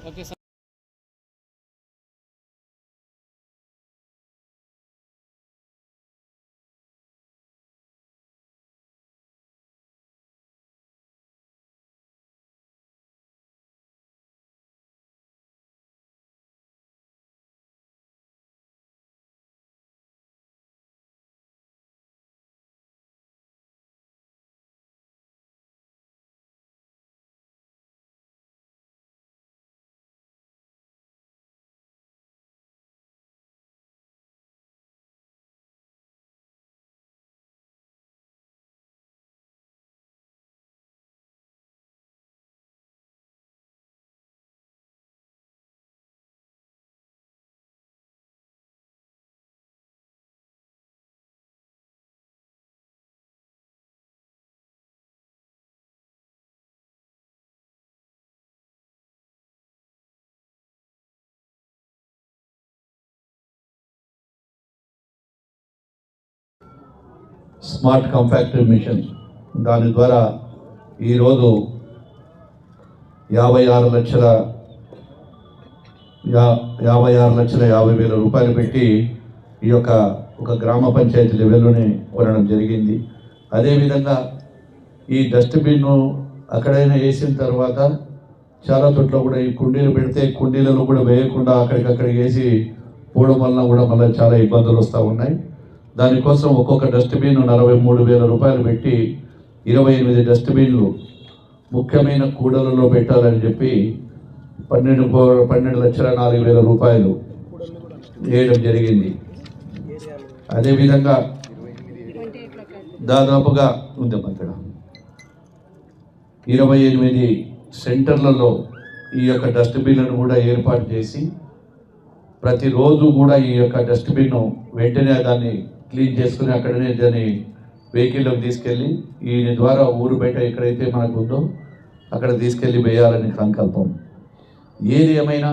Okay sir. Smart compactor machine దాని ద్వారా ఈరోజు 56,50,000 రూపాయలు పెట్టి ఈ యొక్క ఒక గ్రామ పంచాయతీ లెవెల్లోనే కొనడం జరిగింది. అదేవిధంగా ఈ డస్ట్బిన్ అక్కడైనా వేసిన తర్వాత చాలా చోట్ల కూడా ఈ కుండీలు పెడితే కుండీలలో కూడా వేయకుండా అక్కడికక్కడికి వేసి పోవడం వలన కూడా మళ్ళీ చాలా ఇబ్బందులు వస్తూ ఉన్నాయి. దానికోసం ఒక్కొక్క డస్ట్బిన్ 43,000 రూపాయలు పెట్టి 28 డస్ట్బిన్లు ముఖ్యమైన కూడలలో పెట్టాలని చెప్పి 12,04,000 రూపాయలు వేయడం జరిగింది. అదేవిధంగా దాదాపుగా ఉంది అక్కడ 28 సెంటర్లలో ఈ యొక్క డస్ట్బిన్లను కూడా ఏర్పాటు చేసి ప్రతిరోజు కూడా ఈ యొక్క డస్ట్బిన్ వెంటనే దాన్ని క్లీన్ చేసుకుని అక్కడనే దాన్ని వెహికల్లోకి తీసుకెళ్ళి ఈయన ద్వారా ఊరు బయట ఎక్కడైతే మనకు ఉందో అక్కడ తీసుకెళ్ళి వేయాలని సంకల్పం. ఏది ఏమైనా